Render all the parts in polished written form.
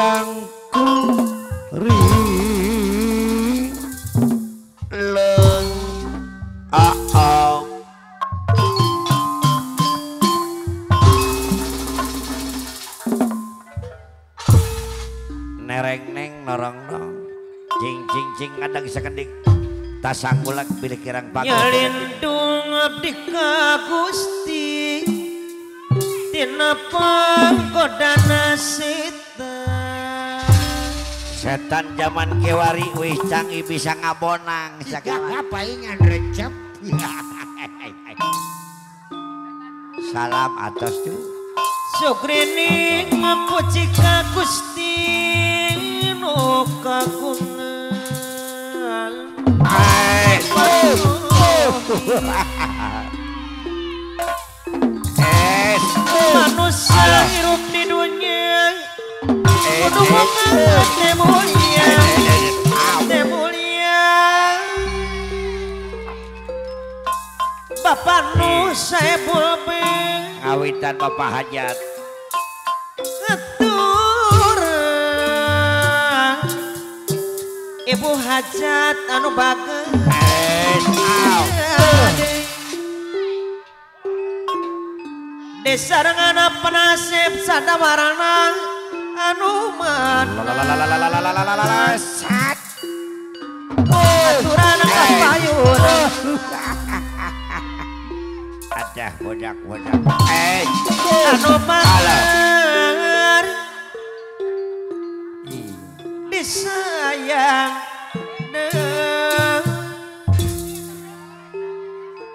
sangkuri leng nereng neng norong nong cing cing cing kadang sekendik tasanggulak pilih kirang bagus nyalindung abdi ka Gusti tina panggodana setan zaman kewari wih canggih bisa ngabonang apa ingan recep salam atas tuh sukrini ngapuji ka Gusti nu kagungan manusia hirup di dunia kudu mengangkat temulia Bapak nu Saebul be ngawitan Bapak Hajat aturang Ibu Hajat anu bageus desarengana penasib sadawarana anu man sat aturan kapayun ada bodak anu mangar disayang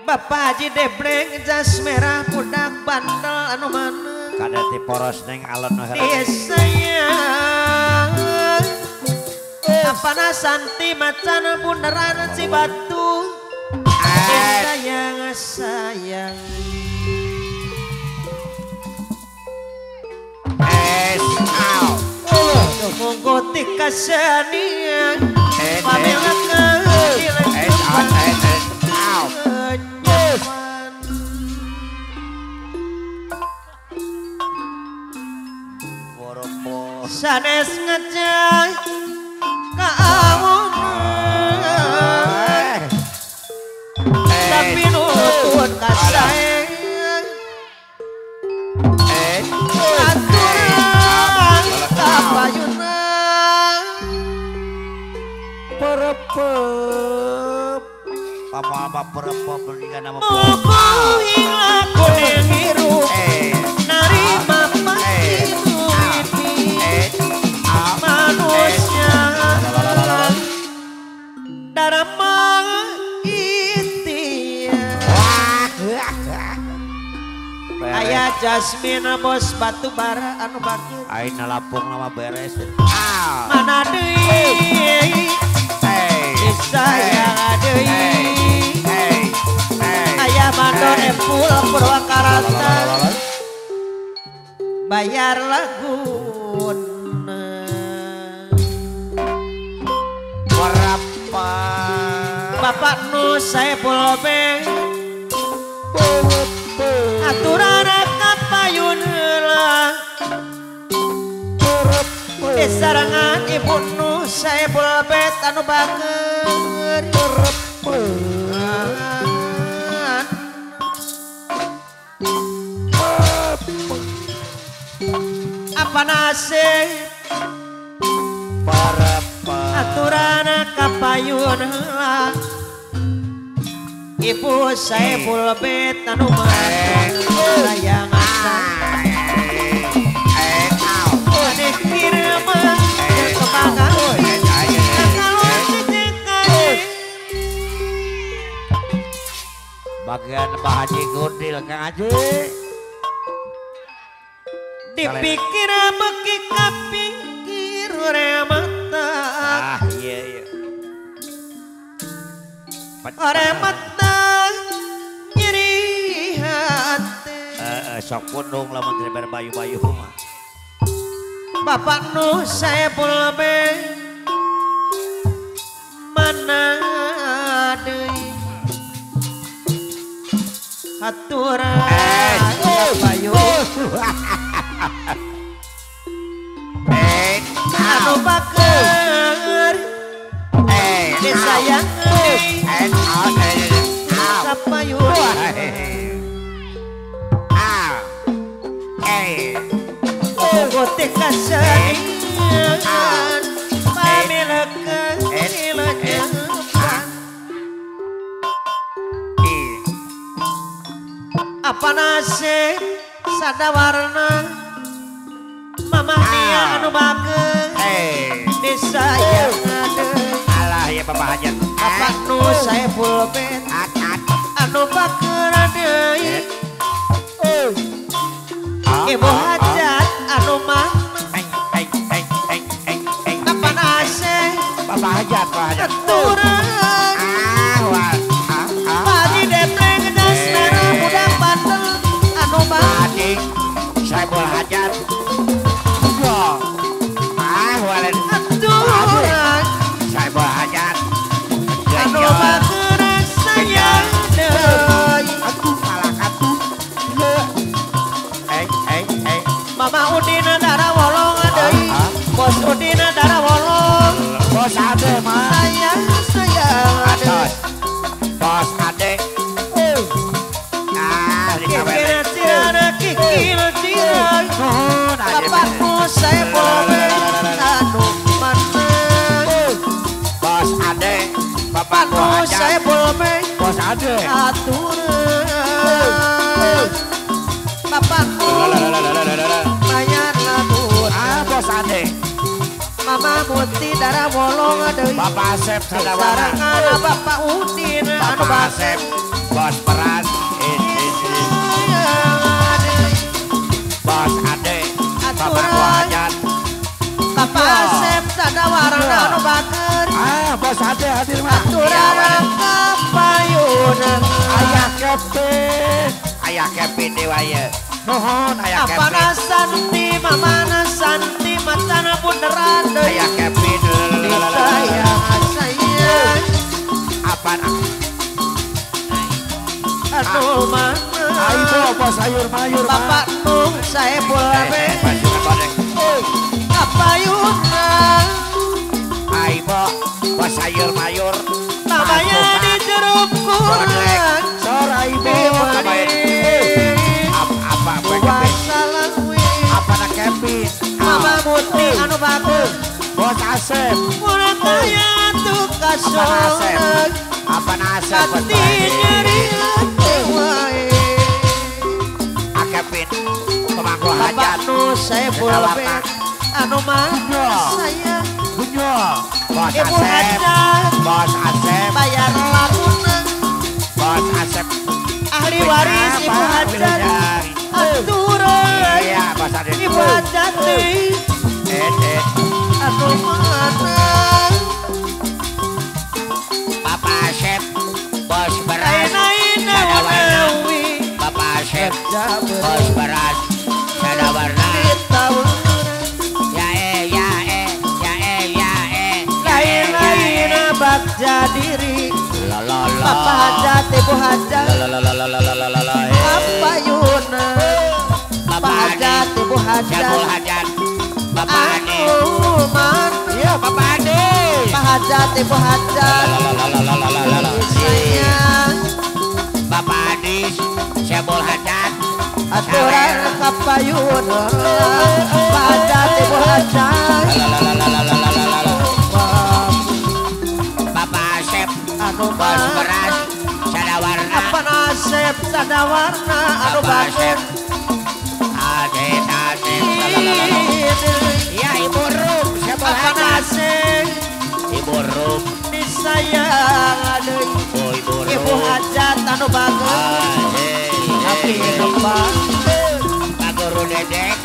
Bapak Haji Debreng jas merah budak bandel anu mana kada ti poros neng alon disayang apana santi macan bundaran Cibatu disayang sayang monggo tika sanian pamelan sanes ngejay kaawunan tapi nutun kasayang aturan kapayunan perepep apa perepep berikan nama mubuh laku ngiru narima patiru manusia darama itia aya Jasmine bos batu bara anu bakir aina lapung nama beres mana deui disayang deui aya mandor empul Purwakarta bayar laguna berapa Bapak nu Saebul be aturan kapayun heula disarangan Ibu nu Saebul be anu bager apa nasib aturan kapayun heula Ibu Saebul be anu sayang bagian Pak Haji Gundil Kang Haji dipikir beki kapingkir mata iya ore mata nyeri hati sok pundung lamun teu berbayu-bayu mah Bapak nu Saebul be mana deui aturan bayu putih kasenian pamilekeun ileunyepan apa nasib sadawarna mamah dia anu bageus disayang adeui alah ya Bapak Hajat Bapak nu Saiful Ben anu bageus adeui Ibu Hajat anu mah apa nasib Bapak Hajat aturan Padi depleng das merah budak bandel anu mah adik Saiful Hajat walen aturan Saiful Hajat anu bageus sayang deui aku malakat Mama Udina darah wolong deui Bos Udina darah wolong bos ade mah sayang atos bos ade kikil cirana kikil cirana bapakku saya boleh anu mana bos ade bapakku saya boleh bos ade aturan bapakku bayar labun bos ade Mama Muti darah wolong deui Bapak Asep Sadawarna sarengana Bapak Udin anu Bapak Asep bos peran bos ade Bapak Hajat Bapak Asep Sadawarna anu bageus bos ade hadir mah aturan kapayunan ayah Kevin dewaya nuhun ayah apa Kevin nasanti mamana santi matana bunderan deui ayah Kevin sayang sayang apa anu mana ayo bos sayur mayur Bapak Nung Saiful Ben kapayunan ayo bos sayur mayur namanya di jeruk kurang sore ibu apa nak Kevin Mama Muti anu bagus bos Asep Mulut kaya tuh kasongan apa nasib bos Hati nyeri hati wae Kevin pemangku Bapak hajat nu Saiful Ben anu mah saya bunyo bos Ibu Asep Hajat bos Asep bayar lagunan bos Asep ahli waris Ibu Hajat aturan iya bos Asep Ibu Hajat deui anu mana Bapak Asep bos beras Aina Sadawarna Menawi Bapak Asep bos beras Sadawarna lain-lain bagja diri Bapak Hajat Ibu Hajat apa yuna Bapak Hajat Ibu Hajat Bapak Ade man iya Bapak Ade Bapak Hajat Ibu Hajat sayang Bapak Adis Syabul Hajat aturan kapayuna Bapak Hajat Ibu Hajat Bapak Asep anu bos beras Sadawarna apa nasib Sadawarna anu Bapak Asep bagus Asep ya Ibu Rum Syabul apa Hajat nasib Ibu Rum disayang adeui Ibu Rum Ibu Hajat anu bagus tapi depan Pak Guru Dedek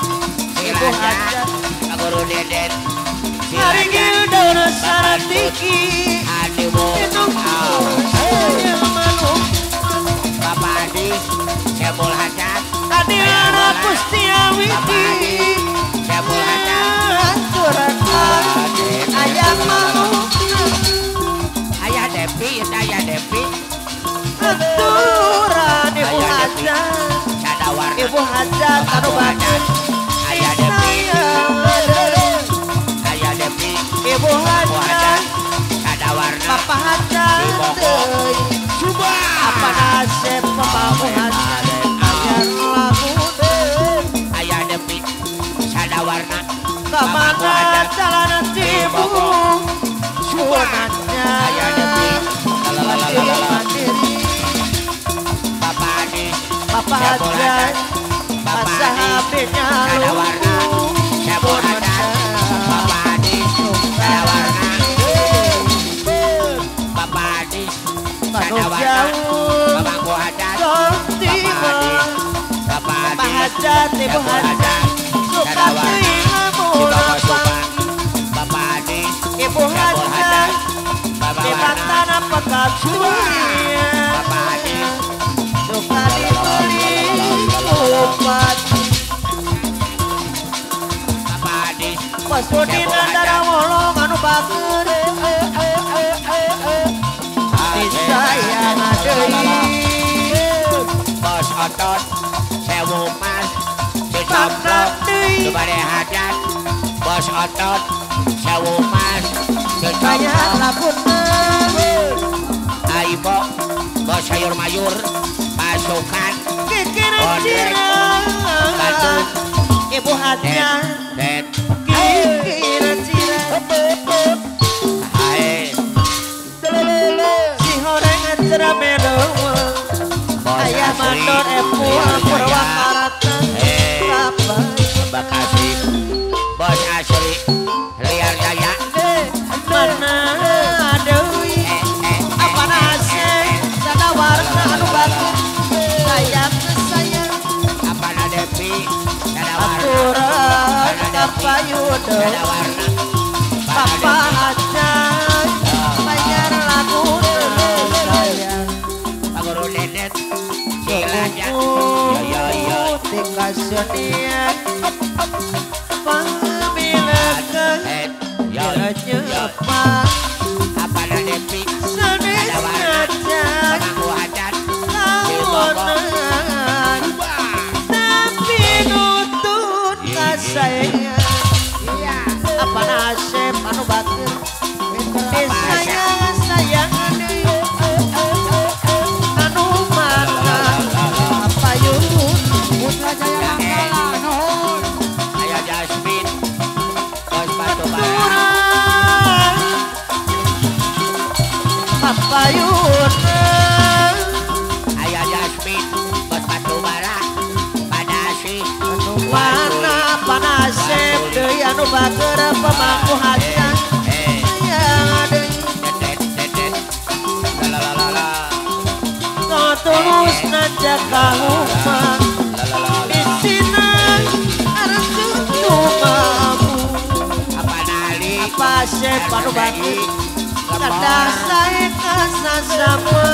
Ibu Hajat Pak Guru Dedek hari gildauna saratiki Adimu minum sayang manuk Bapak Adis Syabul Hajat Adiana Kustiawiti Syabul Hajat aturan ayam manuk Ayah Devi Ayah Devi aturan Ibu Hajat Sadawarna Ibu Hajat anu bagus Ayah Devi Ayah Devi Ibu Hajat Sadawarna Bapak Hajat deui Subah apa nasib Bapak Hajat ayar lagu deui Ayah Devi Kamana jalan cibung sunatnya mandiri Bapak Hajar sahabatnya lu Manuk jauh Bapak Hajar Ibu Hajar suka Ibu Hajar dibatan apa kacurian suka dibeli obat Mas Udin antara wolong anu bager disayang adei Bos otot sewu mas dicoplok dibari hajat bos otot sewu mas banyak dicoplok lakukan aibo bos sayur mayur pasukan kikiran cirang Ibu Hajar dan kikiran cirang hai si horeng cerah medong ayah mandor epuah purwakarata Bekasi bos asli liar jaya mana adeui apa nase sada warna anu bagus sayang sayang apa Devi ada warna aturan kapayudo ada warna Papa Hajar bayar lagu sayang Paguru Dedet Cilaja yo dikasihanian pamilakan apa apa Devi sanes saja Pangku Hajar lawanan tapi nutut kasayang apa nasib anu batir disayang sayang anu mana apa yun Putra Jaya Mangkala nuhun. Ayah Jasmine bos batu bara turang apa yun Ayah Jasmine bos batu bara Padasi warna panasep deui anu bager pemangku hajar sayang deui Dedet lalalala tulus nanja kahuma bisina arju tumamu apa Nali apa sep anu bager kadah sae kasasama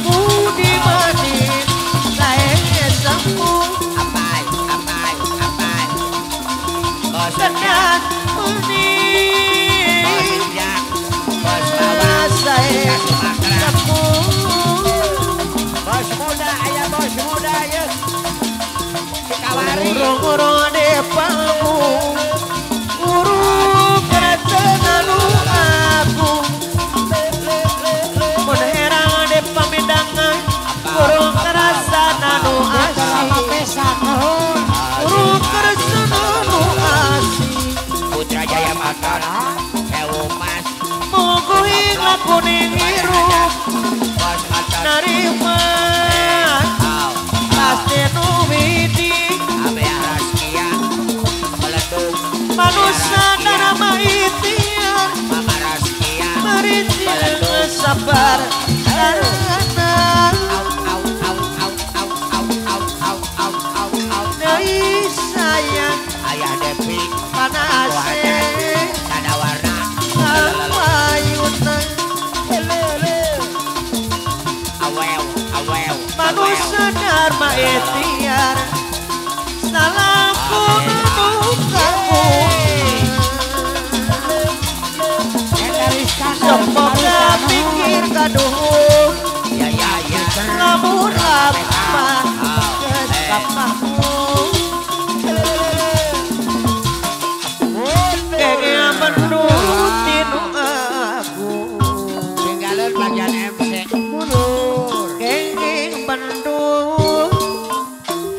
budi mani sae sambung Apai bos sedang muni bos Injak bos Bawang saya Sumatera sambung bos muda ayah bos muda ya Cikawari urung-urung depamu urung keretengan aku mun herang depamidangan urung kerasa nanu asih Pesan nuhun. urung kerasa nanu asih Putra Jaya Mangkala sewu mas muguhin lakuning hirup bos otot narima pasti nuwidi Abe Raskia meledung manusia darama itian Mama Raskia merintil sabar karena dari sayang ayah Devi panasnya ada warna kapayuna awew manusia dharma itian salahku kamu semoga pikir kaduh ya lamun lapan kapamu kayaknya menurutin aku tinggalan bagian MC mundur kenging pendul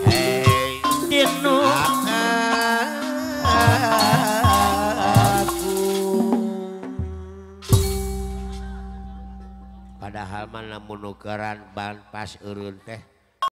hey tinu menukeran ban pas urun teh